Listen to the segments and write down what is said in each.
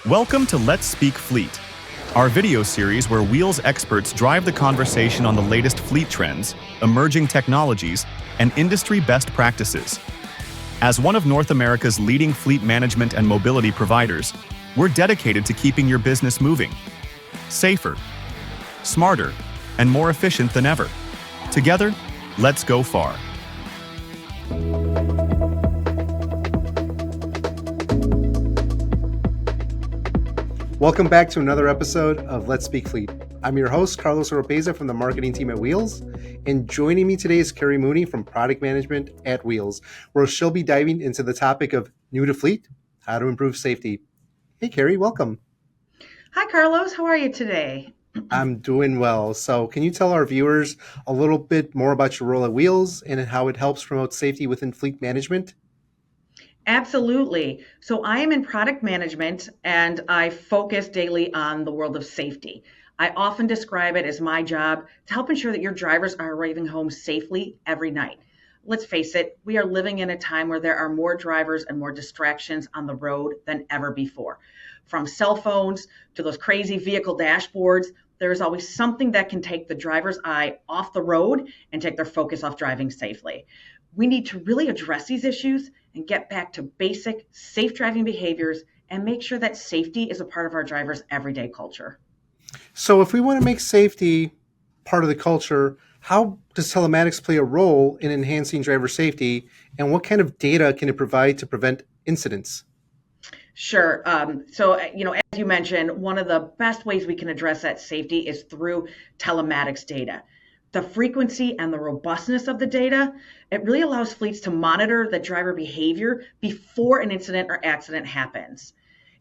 Welcome to Let's Speak Fleet, our video series where Wheels experts drive the conversation on the latest fleet trends, emerging technologies, and industry best practices. As one of North America's leading fleet management and mobility providers, we're dedicated to keeping your business moving, safer, smarter, and more efficient than ever. Together, let's go far. Welcome back to another episode of Let's Speak Fleet. I'm your host, Carlos Oropeza from the marketing team at Wheels, and joining me today is Kerry Mooney from product management at Wheels, where she'll be diving into the topic of new to fleet, how to improve safety. Hey, Kerry, welcome. Hi, Carlos. How are you today? I'm doing well. So can you tell our viewers a little bit more about your role at Wheels and how it helps promote safety within fleet management? Absolutely. So I am in product management and I focus daily on the world of safety. I often describe it as my job to help ensure that your drivers are arriving home safely every night. Let's face it, we are living in a time where there are more drivers and more distractions on the road than ever before. From cell phones to those crazy vehicle dashboards, there is always something that can take the driver's eye off the road and take their focus off driving safely. We need to really address these issues and get back to basic safe driving behaviors and make sure that safety is a part of our drivers' everyday culture. So if we want to make safety part of the culture, how does telematics play a role in enhancing driver safety, and what kind of data can it provide to prevent incidents? Sure. As you mentioned, one of the best ways we can address that safety is through telematics data. The frequency and the robustness of the data, it really allows fleets to monitor the driver behavior before an incident or accident happens.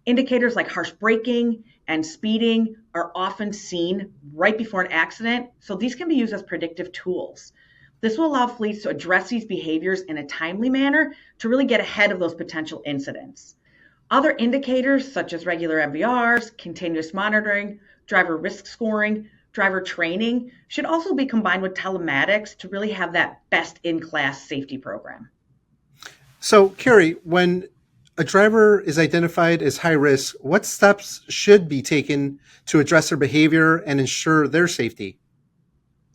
Indicators like harsh braking and speeding are often seen right before an accident, so these can be used as predictive tools. This will allow fleets to address these behaviors in a timely manner to really get ahead of those potential incidents. Other indicators such as regular MVRs, continuous monitoring, driver risk scoring, driver training should also be combined with telematics to really have that best-in-class safety program. So, Kerry, when a driver is identified as high risk, what steps should be taken to address their behavior and ensure their safety?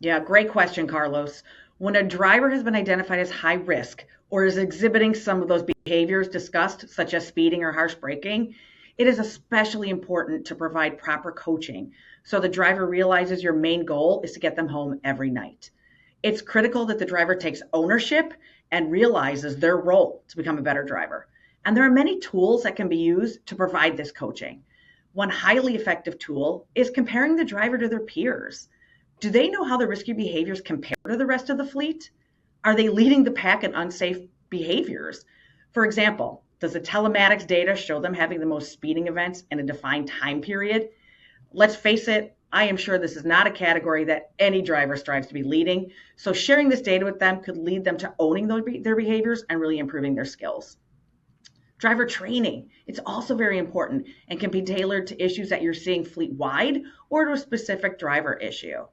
Yeah, great question, Carlos. When a driver has been identified as high risk or is exhibiting some of those behaviors discussed, such as speeding or harsh braking, it is especially important to provide proper coaching so the driver realizes your main goal is to get them home every night. It's critical that the driver takes ownership and realizes their role to become a better driver. And there are many tools that can be used to provide this coaching. One highly effective tool is comparing the driver to their peers. Do they know how the risky behaviors compare to the rest of the fleet? Are they leading the pack in unsafe behaviors? For example, does the telematics data show them having the most speeding events in a defined time period? Let's face it, I am sure this is not a category that any driver strives to be leading. So sharing this data with them could lead them to owning their behaviors and really improving their skills. Driver training, it's also very important and can be tailored to issues that you're seeing fleet-wide or to a specific driver issue.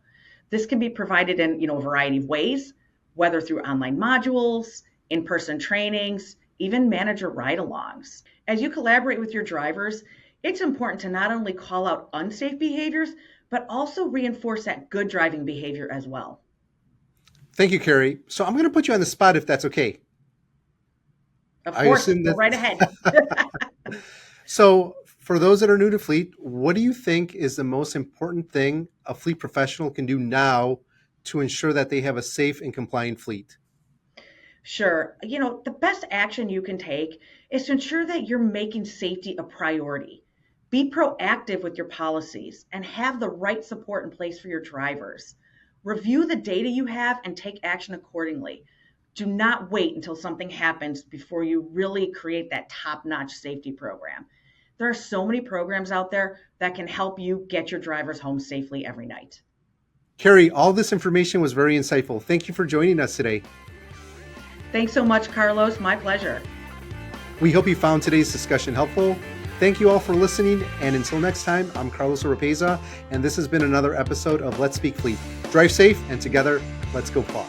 This can be provided in a variety of ways, whether through online modules, in-person trainings, even manager ride-alongs. As you collaborate with your drivers, it's important to not only call out unsafe behaviors, but also reinforce that good driving behavior as well. Thank you, Kerry. So I'm going to put you on the spot if that's okay. Of course, go right ahead. So for those that are new to fleet, what do you think is the most important thing a fleet professional can do now to ensure that they have a safe and compliant fleet? Sure. The best action you can take is to ensure that you're making safety a priority. Be proactive with your policies and have the right support in place for your drivers. Review the data you have and take action accordingly. Do not wait until something happens before you really create that top-notch safety program. There are so many programs out there that can help you get your drivers home safely every night. Kerry, all this information was very insightful. Thank you for joining us today. Thanks so much, Carlos. My pleasure. We hope you found today's discussion helpful. Thank you all for listening, and until next time, I'm Carlos Oropeza, and this has been another episode of Let's Speak Fleet. Drive safe, and together, let's go far.